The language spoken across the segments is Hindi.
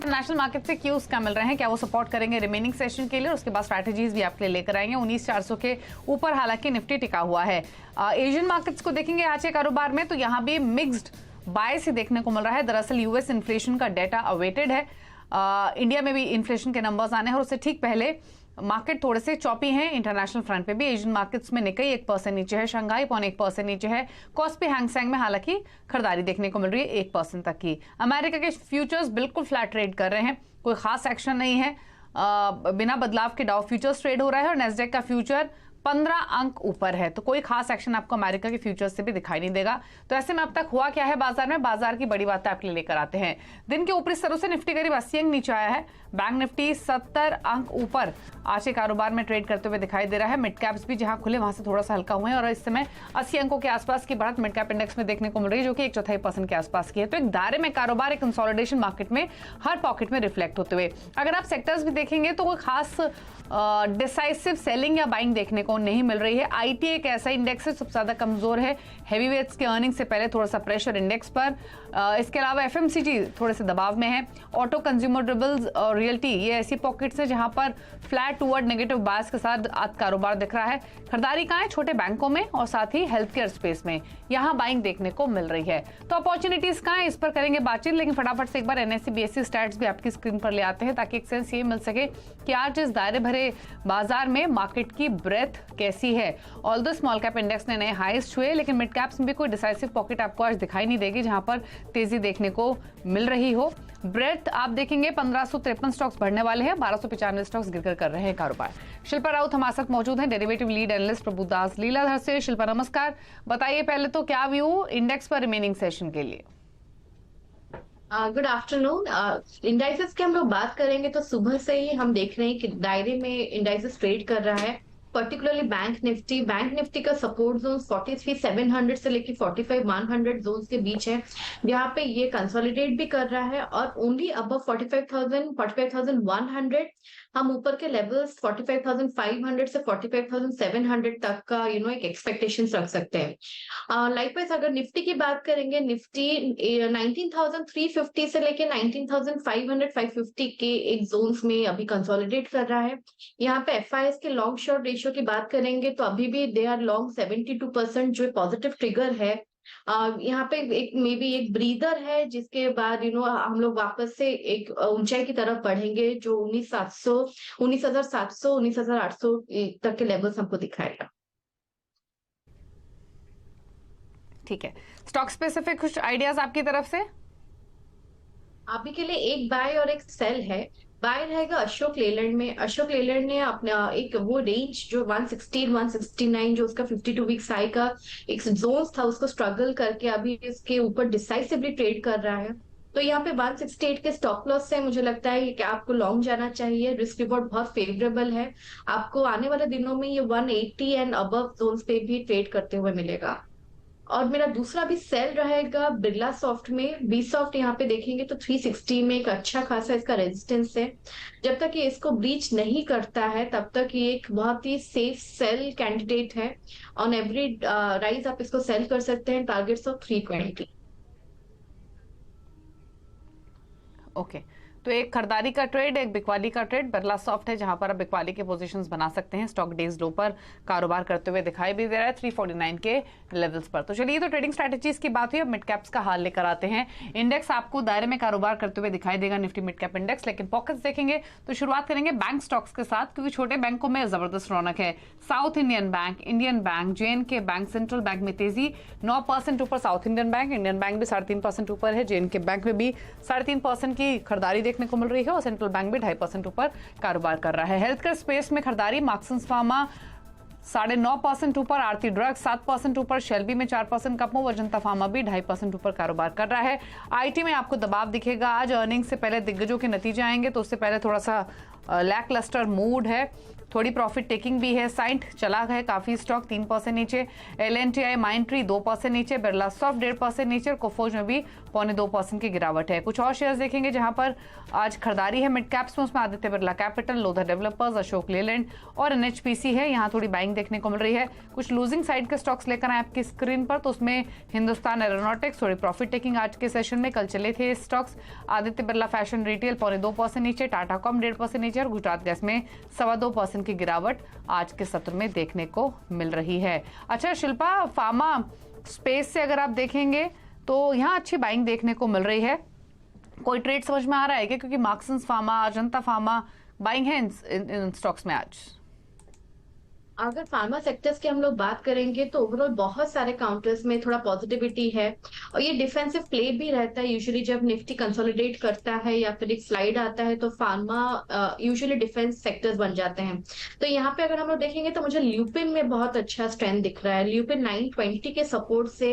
इंटरनेशनल मार्केट से क्यूज क्या मिल रहे हैं, क्या वो सपोर्ट करेंगे रिमेनिंग सेशन के लिए, उसके बाद स्ट्रैटेजीज भी आपके लिए लेकर आएंगे। 19,400 के ऊपर हालांकि निफ्टी टिका हुआ है। एशियन मार्केट्स को देखेंगे आज के कारोबार में तो यहाँ भी मिक्स्ड बायस ही देखने को मिल रहा है। दरअसल यूएस इन्फ्लेशन का डेटा अवेटेड है। इंडिया में भी इन्फ्लेशन के नंबर्स आने हैं और उससे ठीक पहले मार्केट थोड़े से चॉपी हैं। इंटरनेशनल फ्रंट पे भी एशियन मार्केट्स में निकाई 1% नीचे है, शंघाई 0.1% नीचे है, कॉस्पी हैंगसेंग में हालांकि खरीदारी देखने को मिल रही है 1% तक की। अमेरिका के फ्यूचर्स बिल्कुल फ्लैट ट्रेड कर रहे हैं, कोई खास एक्शन नहीं है। बिना बदलाव के डाउ फ्यूचर्स ट्रेड हो रहा है और नेस्डेक का फ्यूचर 15 अंक ऊपर है, तो कोई खास एक्शन आपको अमेरिका के फ्यूचर्स से भी दिखाई नहीं देगा। तो ऐसे में अब तक हुआ क्या है बाजार में, बाजार की बड़ी बातें आपके लिए लेकर आते हैं। दिन के ऊपरी स्तरों से निफ्टी करीब 80 अंक नीचे आया है। बैंक निफ्टी 70 अंक ऊपर आज के कारोबार में ट्रेड करते हुए दिखाई दे रहा है। मिड कैप्स भी जहां खुले वहां से थोड़ा सा हल्का हुए हैं और इस समय 80 अंकों के आसपास की बढ़त मिड कैप इंडेक्स में देखने को मिल रही है, जो कि 1/4% के आसपास की है। तो एक दायरे में कारोबार, एक कंसोलिडेशन मार्केट में हर पॉकेट में रिफ्लेक्ट होते हुए। अगर आप सेक्टर्स भी देखेंगे तो कोई खास डिसाइसिव सेलिंग या बाइंग देखने को नहीं मिल रही है। आईटी एक ऐसा इंडेक्स है सबसे ज्यादा कमजोर है। हेवीवेट्स के अर्निंग से पहले थोड़ा सा प्रेशर इंडेक्स पर। इसके अलावा एफएमसीजी थोड़े से दबाव में है। ऑटो, कंज्यूमर ड्यूरेबल्स और रियल्टी ये ऐसी पॉकेट्स है जहां पर फ्लैट टूवर्ड नेगेटिव बायस के साथ आज कारोबार दिख रहा है। खरीदारी कहां है? छोटे बैंकों में और साथ ही हेल्थ केयर स्पेस में, यहां बाइंग देखने को मिल रही है। तो अपॉर्चुनिटीज कहां है, इस पर करेंगे बातचीत, लेकिन फटाफट से एक बार एनएससी बीएससी स्टैट्स भी आपकी स्क्रीन पर ले आते हैं ताकि एक सेंस ये मिल सके कि आज इस दायरे भरे बाजार में मार्केट की ब्रेथ कैसी है। ऑल्दो स्मॉल कैप इंडेक्स ने नए हाईएस्ट छुए, लेकिन मिड कैप्स में भी कोई डिसाइसिव पॉकेट आपको आज दिखाई नहीं देगी जहां पर तेजी देखने को मिल रही हो। ब्रेथ आप देखेंगे 1553 स्टॉक्स बढ़ने वाले हैं, 1295 स्टॉक्स गिरकर कर रहे हैं कारोबार। शिल्पा राउत हमारे साथ मौजूद हैं, derivative lead analyst Prabhudas Lilladher से। शिल्पा नमस्कार, बताइए पहले तो क्या व्यू इंडेक्स पर रिमेनिंग सेशन के लिए? Good afternoon. इंडाइसेस की हम लोग बात करेंगे तो सुबह से ही हम देख रहे हैं कि दायरे में इंडाइसेस ट्रेड कर रहा है। पर्टिकुलरली बैंक निफ्टी का सपोर्ट जोन 43,700 से लेकर 45,100 जोन के बीच है, जहाँ पे ये कंसोलिडेट भी कर रहा है। और ओनली अबव 45,100 हम ऊपर के लेवल्स 45,500 से 45,700 तक का एक एक्सपेक्टेशन रख सकते हैं। लाइकवाइज अगर निफ्टी की बात करेंगे, निफ्टी 19,350 से लेके 19,500-550 के एक जोन्स में अभी कंसोलिडेट कर रहा है। यहाँ पे एफआईएस के लॉन्ग शॉर्ट रेशियो की बात करेंगे तो अभी भी दे आर लॉन्ग 72%, जो पॉजिटिव ट्रिगर है। यहाँ पे एक मे बी एक ब्रीदर है, जिसके बाद हम लोग वापस से एक ऊंचाई की तरफ बढ़ेंगे जो 19,700 19,800 तक के लेवल्स हमको दिखाएगा। ठीक है, स्टॉक स्पेसिफिक कुछ आइडियाज आपकी तरफ से? अभी के लिए एक बाय और एक सेल है। बाय रहेगा अशोक लेलैंड में। अशोक लेलैंड ने अपना एक वो रेंज जो 160 169 जो उसका 52 वीक्स हाई का एक जोन था, उसको स्ट्रगल करके अभी इसके ऊपर डिसाइसिवली ट्रेड कर रहा है। तो यहाँ पे 168 के स्टॉप लॉस से मुझे लगता है कि आपको लॉन्ग जाना चाहिए। रिस्क रिवॉर्ड बहुत फेवरेबल है, आपको आने वाले दिनों में ये 180 एंड अबव जोन्स पे भी ट्रेड करते हुए मिलेगा। और मेरा दूसरा भी सेल रहेगा बिरला सॉफ्ट में। बी सॉफ्ट यहाँ पे देखेंगे तो 360 में एक अच्छा खासा इसका रेजिस्टेंस है। जब तक ये इसको ब्रीच नहीं करता है तब तक ये एक बहुत ही सेफ सेल कैंडिडेट है। ऑन एवरी राइज आप इसको सेल कर सकते हैं टारगेट्स ऑफ 320। ओके, तो एक खरीदारी का ट्रेड, एक बिकवाली का ट्रेड बिरला सॉफ्ट है जहां पर आप बिकवाली के पोजीशंस बना सकते हैं। स्टॉक डेज लो पर कारोबार करते हुए दिखाई भी दे रहा है 349 के लेवल्स पर। तो चलिए, तो ट्रेडिंग स्ट्रैटेजीज की बात हुई, अब मिड कैप्स का हाल लेकर आते हैं। इंडेक्स आपको दायरे में कारोबार करते हुए दिखाई देगा, निफ्टी मिड कैप इंडेक्स, लेकिन पॉकेट्स देखेंगे तो शुरुआत करेंगे बैंक स्टॉक्स के साथ, क्योंकि छोटे बैंकों में जबरदस्त रौनक है। South Indian bank, Indian bank, JNK bank, central bank में तेजी 9% ऊपर साउथ इंडियन बैंक भी 3.5% ऊपर है। जेएनके बैंक में भी 3.5% की खरीदारी देखने को मिल रही है और सेंट्रल बैंक भी 2.5% ऊपर कारोबार कर रहा है। हेल्थ केयर स्पेस में खरीदारी, मार्क्सन्स फार्मा 9.5% ऊपर, आरती ड्रग्स 7% ऊपर, शेल्बी में 4% का मूव, अजंता फार्मा भी 2.5% ऊपर कारोबार कर रहा है। आईटी में आपको दबाव दिखेगा आज, अर्निंग्स से पहले दिग्गजों के नतीजे आएंगे तो उससे पहले थोड़ा सा लैक लस्टर मूड है, थोड़ी प्रॉफिट टेकिंग भी है। साइंट चला है काफी स्टॉक 3% नीचे, LNTI माइंट्री 2% नीचे, बिरला सॉफ्ट 1.5% नीचे, कोफोज में भी 0.25% की गिरावट है। कुछ और शेयर्स देखेंगे जहां पर आज खरीदारी है मिड कैप्स में, उसमें Aditya Birla capital, Lothar developers, Ashok Leyland और NHPC है। यहाँ थोड़ी बाइंग देखने को मिल रही है। कुछ लूजिंग साइड के स्टॉक्स लेकर आए आपकी स्क्रीन पर, तो उसमें हिंदुस्तान एरोनॉटिक्स थोड़ी प्रॉफिट टेकिंग आज के सेशन में, कल चले थे stocks. Aditya Birla fashion retail 0.2% नीचे, टाटा कॉम 1.5% नीचे और गुजरात गैस में 2.25% की गिरावट आज के सत्र में देखने को मिल रही है। अच्छा शिल्पा, फार्मा स्पेस से अगर आप देखेंगे तो यहाँ अच्छी बाइंग देखने को मिल रही है। कोई ट्रेड समझ में आ रहा है क्या? क्योंकि Marksans pharma, Ajanta pharma buying है इन स्टॉक्स में आज। अगर फार्मा सेक्टर्स की हम लोग बात करेंगे तो ओवरऑल बहुत सारे काउंटर्स में थोड़ा पॉजिटिविटी है, और ये डिफेंसिव प्ले भी रहता है। यूजुअली जब निफ्टी कंसोलिडेट करता है या फिर एक स्लाइड आता है तो फार्मा यूजुअली डिफेंस सेक्टर्स बन जाते हैं। तो यहाँ पे अगर हम लोग देखेंगे तो मुझे ल्यूपिन में बहुत अच्छा स्ट्रेंथ दिख रहा है। ल्यूपिन 920 के सपोर्ट से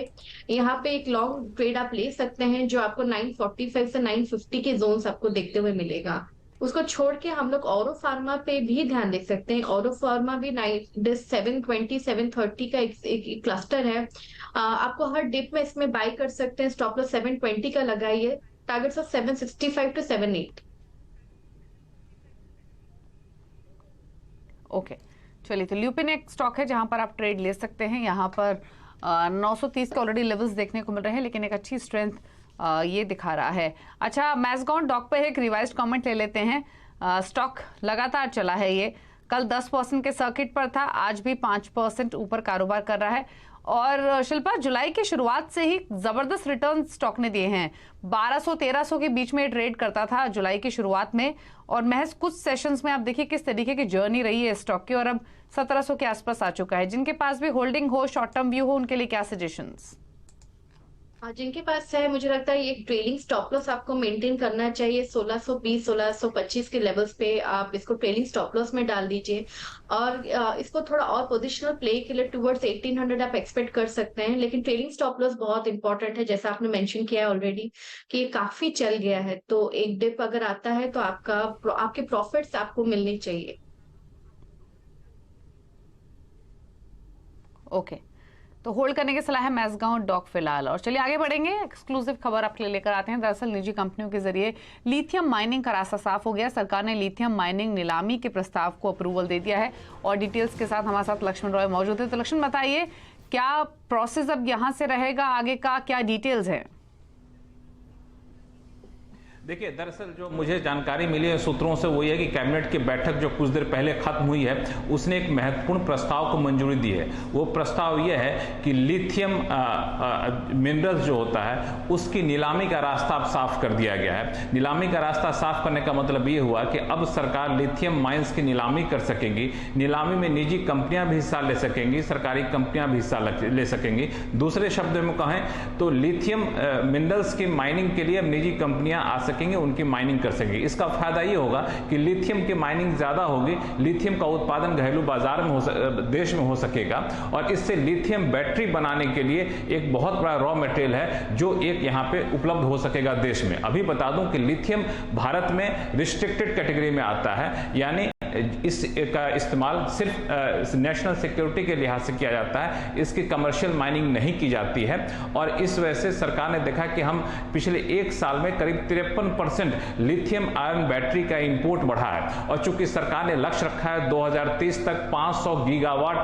यहाँ पे एक लॉन्ग ट्रेड आप ले सकते हैं, जो आपको 945 से 950 के जोन आपको देखते हुए मिलेगा। उसको छोड़ के हम लोग औरो फार्मा पे भी ध्यान दे सकते हैं। औरो फार्मा भी 720 730 का एक क्लस्टर है। आपको हर डिप में इसमें बाय कर सकते हैं। स्टॉप लॉस 720 का लगाइए, टारगेट ऑफ 765 टू 78। ओके चलिए, तो ल्यूपिन एक स्टॉक है जहां पर आप ट्रेड ले सकते हैं। यहाँ पर 930 के ऑलरेडी लेवल्स देखने को मिल रहे हैं, लेकिन एक अच्छी स्ट्रेंथ ये दिखा रहा है। अच्छा, मैज़गाउन डॉक पे एक रिवाइज्ड कमेंट ले लेते हैं। स्टॉक लगातार चला है, ये कल 10% के सर्किट पर था, आज भी 5% ऊपर कारोबार कर रहा है। और शिल्पा, जुलाई की शुरुआत से ही जबरदस्त रिटर्न स्टॉक ने दिए हैं। 1200-1300 के बीच में ट्रेड करता था जुलाई की शुरुआत में, और महज कुछ सेशंस में आप देखिए किस तरीके की जर्नी रही है स्टॉक की, और अब 1700 के आसपास आ चुका है। जिनके पास भी होल्डिंग हो, शॉर्ट टर्म व्यू हो, उनके लिए क्या सजेशंस? जिनके पास है, मुझे लगता है एक ट्रेलिंग स्टॉप लॉस आपको मेंटेन करना चाहिए। 1620 1625 के लेवल्स पे आप इसको ट्रेलिंग स्टॉप लॉस में डाल दीजिए, और इसको थोड़ा और पोजिशनल प्ले के लिए टुवर्ड्स 1800 आप एक्सपेक्ट कर सकते हैं। लेकिन ट्रेलिंग स्टॉप लॉस बहुत इंपॉर्टेंट है, जैसा आपने मेंशन किया है ऑलरेडी कि ये काफी चल गया है। तो एक डिप अगर आता है तो आपके प्रॉफिट्स आपको मिलने चाहिए। ओके, तो होल्ड करने की सलाह है मैज़गाउन डॉक फिलहाल। और चलिए आगे बढ़ेंगे, एक्सक्लूसिव खबर आपके लिए लेकर आते हैं। दरअसल निजी कंपनियों के जरिए लिथियम माइनिंग का रास्ता साफ हो गया। सरकार ने लिथियम माइनिंग नीलामी के प्रस्ताव को अप्रूवल दे दिया है, और डिटेल्स के साथ हमारे साथ लक्ष्मण रॉय मौजूद है। तो लक्ष्मण, बताइए क्या प्रोसेस अब यहाँ से रहेगा, आगे का क्या डिटेल्स है? देखिए, दरअसल जो मुझे जानकारी मिली है सूत्रों से, वो ये है कि कैबिनेट की बैठक जो कुछ देर पहले खत्म हुई है, उसने एक महत्वपूर्ण प्रस्ताव को मंजूरी दी है। वो प्रस्ताव ये है कि लिथियम मिनरल्स जो होता है उसकी नीलामी का रास्ता अब साफ कर दिया गया है। नीलामी का रास्ता साफ करने का मतलब ये हुआ कि अब सरकार लिथियम माइंस की नीलामी कर सकेगी। नीलामी में निजी कंपनियां भी हिस्सा ले सकेंगी, सरकारी कंपनियां भी हिस्सा ले सकेंगी। दूसरे शब्दों में कहें तो लिथियम मिनरल्स की माइनिंग के लिए अब निजी कंपनियां आ सकेंगे, उनकी माइनिंग कर सकेंगे। इसका फायदा ये होगा कि लिथियम की माइनिंग ज्यादा होगी, लिथियम का उत्पादन घरेलू बाजार में देश में हो सकेगा, और इससे लिथियम बैटरी बनाने के लिए एक बहुत बड़ा रॉ मटेरियल है जो एक यहाँ पे उपलब्ध हो सकेगा देश में। अभी बता दूं कि लिथियम भारत में रिस्ट्रिक्टेड कैटेगरी में आता है, यानी इसका इस्तेमाल सिर्फ नेशनल सिक्योरिटी के लिहाज से किया जाता है, इसकी कमर्शियल माइनिंग नहीं की जाती है। और इस वजह से सरकार ने देखा कि हम पिछले एक साल में करीब 53% लिथियम आयन बैटरी का इंपोर्ट बढ़ा है, और चूंकि सरकार ने लक्ष्य रखा है 2030 तक 500 गीगावाट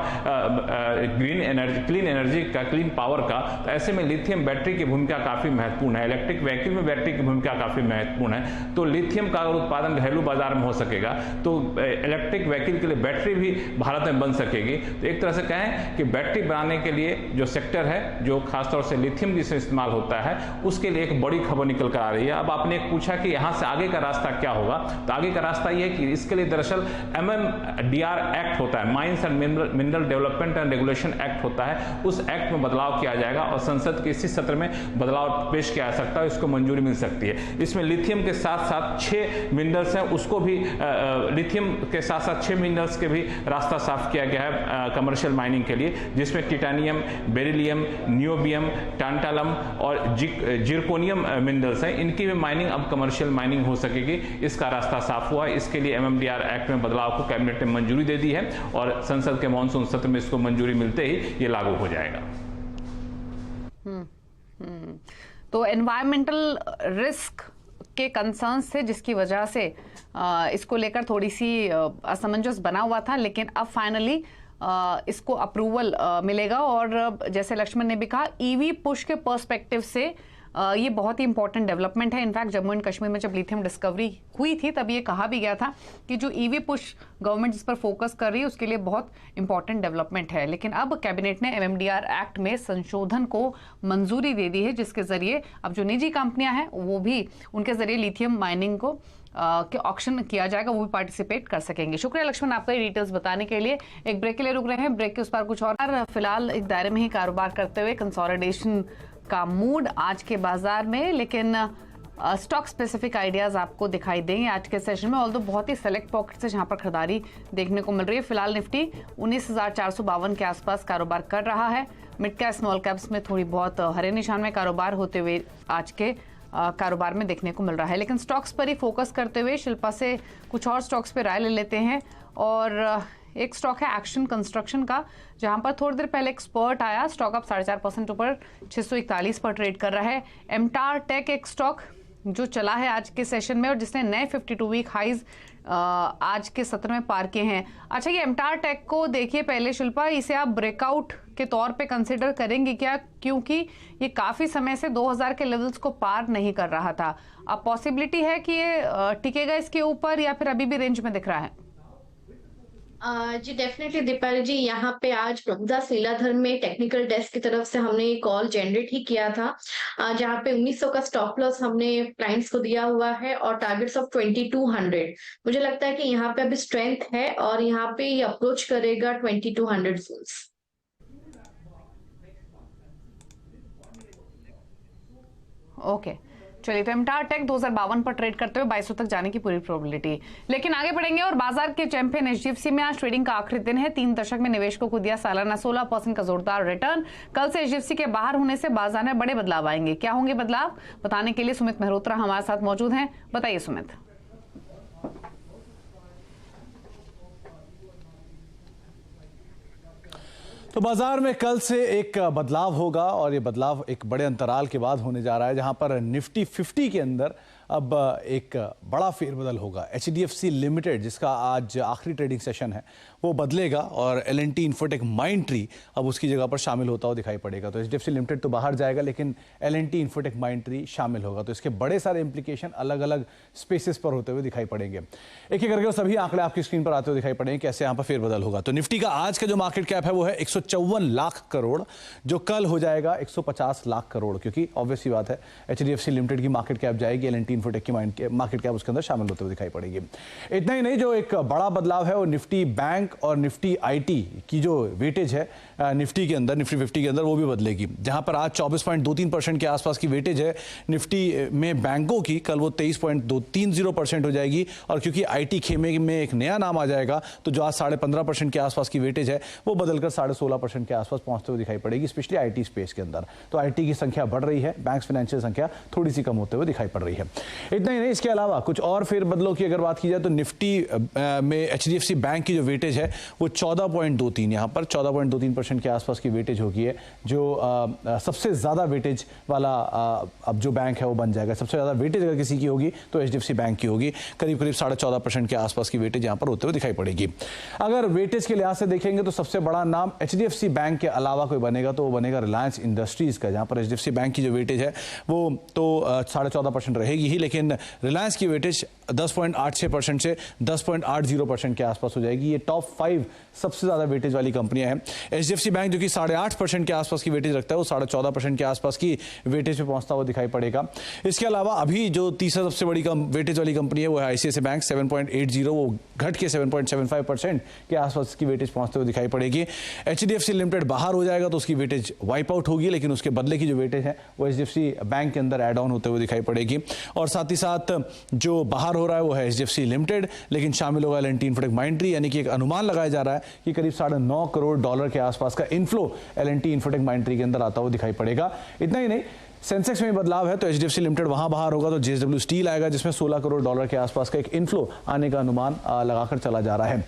क्लीन एनर्जी का, क्लीन पावर का, तो ऐसे में लिथियम बैटरी की भूमिका काफी महत्वपूर्ण है। इलेक्ट्रिक व्हीकल में बैटरी की भूमिका काफी महत्वपूर्ण है। तो लिथियम का अगर उत्पादन घरेलू बाजार में हो सकेगा तो इलेक्ट्रिक व्हीकल के लिए बैटरी भी भारत में बन सकेगी। तो एक तरह से कहें कि बैटरी बनाने के लिए जो सेक्टर है, जो खासतौर से लिथियम जिसमें इस्तेमाल होता है, उसके लिए एक बड़ी खबर निकल कर आ रही है। अब आपने एक पूछा कि यहाँ से आगे का रास्ता क्या होगा, तो आगे का रास्ता ये है कि इसके लिए दरअसल MMDR एक्ट होता है, mines and mineral development and regulation act होता है। उस एक्ट में बदलाव किया जाएगा और संसद के इसी सत्र में बदलाव पेश किया जा सकता है, इसको मंजूरी मिल सकती है। इसमें लिथियम के साथ साथ 6 मिनरल्स हैं, उसको भी लिथियम के साथ साथ 6 मिनरल्स के भी रास्ता साफ किया गया है कमर्शियल माइनिंग के लिए, जिसमें टिटानियम, बेरिलियम, नियोबियम, टांटालम और जिरकोनियम मिनरल्स हैं। इनकी भी माइनिंग अब कमर्शियल माइनिंग हो सकेगी, इसका रास्ता साफ हुआ है। इसके लिए MMDR एक्ट में बदलाव को कैबिनेट ने मंजूरी दे दी है और संसद के मानसून सत्र में इसको मंजूरी मिलते ही ये लागू हो जाएगा। तो एनवायरमेंटल रिस्क के कंसर्न्स थे, जिसकी वजह से इसको लेकर थोड़ी सी असमंजस बना हुआ था, लेकिन अब फाइनली इसको अप्रूवल मिलेगा। और जैसे लक्ष्मण ने भी कहा, ईवी पुश के पर्सपेक्टिव से ये बहुत ही इंपॉर्टेंट डेवलपमेंट है। इनफैक्ट जम्मू एंड कश्मीर में जब लिथियम डिस्कवरी हुई थी तब ये कहा भी गया था कि जो ईवी पुश गवर्नमेंट जिस पर फोकस कर रही है उसके लिए बहुत इंपॉर्टेंट डेवलपमेंट है। लेकिन अब कैबिनेट ने MMDR एक्ट में संशोधन को मंजूरी दे दी है, जिसके जरिए अब जो निजी कंपनियां हैं वो भी उनके जरिए लिथियम माइनिंग को के ऑक्शन किया जाएगा, वो भी पार्टिसिपेट कर सकेंगे। शुक्रिया लक्ष्मण आपका ये डिटेल्स बताने के लिए। एक ब्रेक के लिए रुक रहे हैं, ब्रेक के उस पार कुछ और। फिलहाल एक दायरे में ही कारोबार करते हुए कंसोलिडेशन का मूड आज के बाजार में, लेकिन स्टॉक स्पेसिफिक आइडियाज आपको दिखाई देंगे आज के सेशन में। ऑल्दो बहुत ही सेलेक्ट पॉकेट्स है जहां पर खरीदारी देखने को मिल रही है। फिलहाल निफ्टी 19,452 के आसपास कारोबार कर रहा है। मिड कैप स्मॉल कैप्स में थोड़ी बहुत हरे निशान में कारोबार होते हुए आज के कारोबार में देखने को मिल रहा है। लेकिन स्टॉक्स पर ही फोकस करते हुए शिल्पा से कुछ और स्टॉक्स पे राय ले लेते हैं। और एक स्टॉक है एक्शन कंस्ट्रक्शन का, जहां पर थोड़ी देर पहले एक स्पर्ट आया, स्टॉक अब 4.5% ऊपर 641 पर ट्रेड कर रहा है। एमटार टेक एक स्टॉक जो चला है आज के सेशन में और जिसने नए 52 वीक हाइज आज के सत्र में पार किए हैं। अच्छा, ये एमटार टेक को देखिए पहले शिल्पा, इसे आप ब्रेकआउट के तौर पे कंसिडर करेंगे क्या? क्योंकि ये काफी समय से 2000 के लेवल्स को पार नहीं कर रहा था। अब पॉसिबिलिटी है कि ये टिकेगा इसके ऊपर या फिर अभी भी रेंज में दिख रहा है? जी डेफिनेटली दीपाली जी, यहाँ पे आज प्रभुदास लीलाधर में टेक्निकल डेस्क की तरफ से हमने कॉल जनरेट ही किया था, जहाँ पे 1900 का स्टॉप लॉस हमने क्लाइंट्स को दिया हुआ है और टारगेट्स ऑफ 2200। मुझे लगता है कि यहाँ पे अभी स्ट्रेंथ है और यहाँ पे ये अप्रोच करेगा 2200 जोन्स। ओके, चलिए, तो एमटार टेक 2052 पर ट्रेड करते हुए 2200 तक जाने की पूरी प्रोबेबिलिटी। लेकिन आगे बढ़ेंगे और बाजार के चैंपियन HDFC में आज ट्रेडिंग का आखिरी दिन है। 3 दशक में निवेशकों को दिया सालाना 16% का जोरदार रिटर्न। कल से HDFC के बाहर होने से बाजार में बड़े बदलाव आएंगे। क्या होंगे बदलाव, बताने के लिए सुमित मेहरोत्रा हमारे साथ मौजूद हैं। बताइए सुमित। तो बाजार में कल से एक बदलाव होगा और ये बदलाव एक बड़े अंतराल के बाद होने जा रहा है, जहां पर निफ्टी 50 के अंदर अब एक बड़ा फेरबदल होगा। HDFC लिमिटेड, जिसका आज आखिरी ट्रेडिंग सेशन है, वो बदलेगा और L&T इन्फोटेक माइंडट्री अब उसकी जगह पर शामिल होता हुआ दिखाई पड़ेगा। तो HDFC लिमिटेड तो बाहर जाएगा, लेकिन L&T इन्फोटेक माइंडट्री शामिल होगा। तो इसके बड़े सारे इंप्लीकेशन अलग अलग स्पेसिस पर होते हुए दिखाई पड़ेंगे। एक एक करके सभी आंकड़े आपकी स्क्रीन पर आते हुए दिखाई पड़ेंगे कैसे यहाँ पर फेरबदल होगा। तो निफ्टी का आज का जो मार्केट कैप है वो है 154 लाख करोड़, जो कल हो जाएगा 150 लाख करोड़, क्योंकि ऑब्वियस सी बात है HDFC लिमिटेड की मार्केट कैप जाएगी, L&T इन्फोटेक की मार्केट कैप उसके अंदर शामिल होते हुए दिखाई पड़ेगी। इतना ही नहीं, जो एक बड़ा बदलाव है वो निफ्टी बैंक और निफ्टी IT की जो वेटेज है निफ्टी के अंदर, निफ्टी 50 के अंदर, वो भी बदलेगी। जहां पर आज 24.23% के आसपास की वेटेज है निफ्टी में बैंकों की, कल वो 23.230% हो जाएगी। और क्योंकि IT खेमे में एक नया नाम आ जाएगा, तो जो आज 15.5% के आसपास की वेटेज है वो बदलकर 16.5% के आसपास पहुंचते हुए दिखाई पड़ेगी, स्पेशली IT स्पेस के अंदर। तो IT की संख्या बढ़ रही है, बैंक्स फाइनेंशियल संख्या थोड़ी सी कम होते हुए दिखाई पड़ रही है। इतना ही नहीं, इसके अलावा कुछ और फेरबदलों की अगर बात की जाए तो निफ्टी में HDFC बैंक की जो वेटेज है वो 14.23, यहाँ पर 14.23% के आसपास की वेटेज होगी है, जो सबसे ज़्यादा वेटेज वाला अब जो बैंक है वो बन जाएगा। सबसे ज़्यादा वेटेज अगर किसी की होगी तो HDFC बैंक की होगी, करीब करीब 14.5% के आसपास की वेटेज यहाँ पर होते हुए दिखाई पड़ेगी। अगर वेटेज के लिहाज से देखेंगे तो सबसे बड़ा नाम HDFC बैंक के अलावा कोई बनेगा तो वो बनेगा रिलायंस इंडस्ट्रीज़ का, जहाँ पर HDFC बैंक की जो वेटेज है वो तो 14.5% रहेगी ही, लेकिन रिलायंस की वेटेज 10.86% से 10.80% के आसपास हो जाएगी। ये टॉप 5 सबसे ज़्यादा वेटेज वाली कंपनियां हैं। HDFC बैंक जो कि 8.5% के आसपास की वेटेज रखता है, वो 14.5% के आसपास की वेटेज पे पहुंचता हुआ दिखाई पड़ेगा। इसके अलावा अभी जो तीसरा सबसे बड़ी वेटेज वाली कंपनी है वो है ICICI बैंक, 7.80, वो घट के 7.75% के आसपास की वेटेज पहुंचते हुए दिखाई पड़ेगी। HDFC लिमिटेड बाहर हो जाएगा तो उसकी वेटेज वाइप आउट होगी, लेकिन उसके बदले की जो वेटेज है वो HDFC बैंक के अंदर एड ऑन होते हुए दिखाई पड़ेगी। और साथ ही साथ जो बाहर हो रहा है वो है HDFC लिमिटेड, लेकिन शामिल होगा L&T इन्फोटेक माइंडट्री, यानी कि एक अनुमान लगाया जा रहा है कि करीब $9.5 करोड़ के आसपास का इनफ्लो L&T इन्फोटेक माइंडट्री के अंदर आता हुआ दिखाई पड़ेगा। इतना ही नहीं, सेंसेक्स में बदलाव है तो HDFC लिमिटेड वहां बाहर होगा, तो JSW स्टील आएगा जिसमें $16 करोड़ के आसपास का एक इनफ्लो आने का अनुमान लगाकर चला जा रहा है।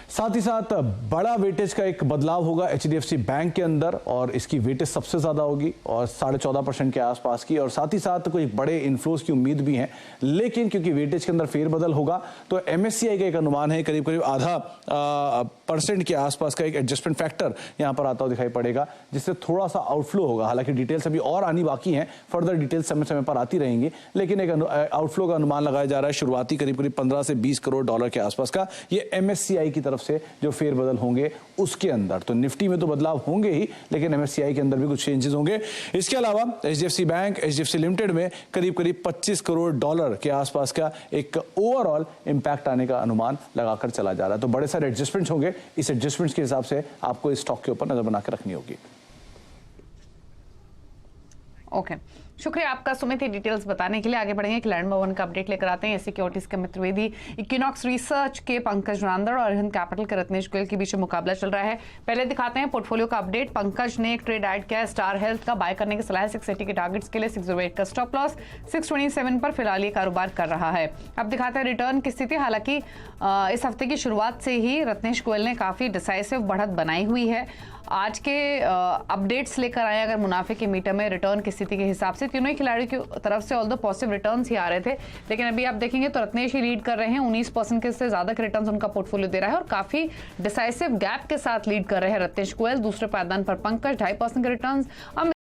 साथ ही साथ बड़ा वेटेज का एक बदलाव होगा HDFC बैंक के अंदर, और इसकी वेटेज सबसे ज्यादा होगी और 14.5% के आसपास की, और साथ ही साथ कोई बड़े इन्फ्लोज की उम्मीद भी है, लेकिन क्योंकि वेटेज के अंदर फेरबदल होगा तो MSCI का एक अनुमान है करीब करीब आधा % के आसपास का एक एडजस्टमेंट फैक्टर यहां पर आता हुआ दिखाई पड़ेगा, जिससे थोड़ा सा आउटफ्लो होगा। हालांकि डिटेल्स अभी और आनी बाकी है, फर्दर डिटेल्स समय समय पर आती रहेंगी, लेकिन एक आउटफ्लो का अनुमान लगाया जा रहा है शुरुआती करीब करीब 15 से 20 करोड़ डॉलर के आसपास का, ये MSCI की तरफ से जो फेरबदल होंगे उसके अंदर। तो निफ्टी में तो बदलाव होंगे ही, लेकिन MSCI के अंदर भी कुछ चेंजेस होंगे। इसके अलावा HDFC बैंक, HDFC लिमिटेड में करीब करीब $25 करोड़ के आसपास का एक ओवरऑल इंपैक्ट आने का अनुमान लगाकर चला जा रहा है। तो बड़े सारे एडजस्टमेंट्स होंगे, इस एडजस्टमेंट्स के हिसाब से आपको इस स्टॉक के ऊपर नजर बना के रखनी होगी। ओके, शुक्रिया आपका सुमित, ये डिटेल्स बताने के लिए। आगे बढ़ेंगे, एक लैंड मोहन का अपडेट लेकर आते हैं। सिक्योरिटीज के मित्र वेदी, इक्विनॉक्स रिसर्च के पंकज रांदड़ और अरविंद कैपिटल के रत्नेश गोयल के बीच मुकाबला चल रहा है। पहले दिखाते हैं पोर्टफोलियो का अपडेट। पंकज ने एक ट्रेड ऐड किया है स्टार हेल्थ का, बाय करने की सलाह है 680 के टारगेट्स के लिए, 608 का स्टॉप लॉस, 627 पर फिलहाल ये कारोबार कर रहा है। अब दिखाते हैं रिटर्न की स्थिति। हालांकि इस हफ्ते की शुरुआत से ही रत्नेश गोयल ने काफी डिसाइसिव बढ़त बनाई हुई है। आज के अपडेट्स लेकर आए अगर मुनाफे के मीटर में रिटर्न की स्थिति के हिसाब से, तीनों ही खिलाड़ियों की तरफ से ऑल्दो पॉजिटिव रिटर्न्स ही आ रहे थे, लेकिन अभी आप देखेंगे तो रत्नेश ही लीड कर रहे हैं, 19% के से ज्यादा के रिटर्न्स उनका पोर्टफोलियो दे रहा है और काफी डिसाइसिव गैप के साथ लीड कर रहे हैं रत्नेश गोयल। दूसरे पायदान पर पंकज 2.5% के रिटर्न्स।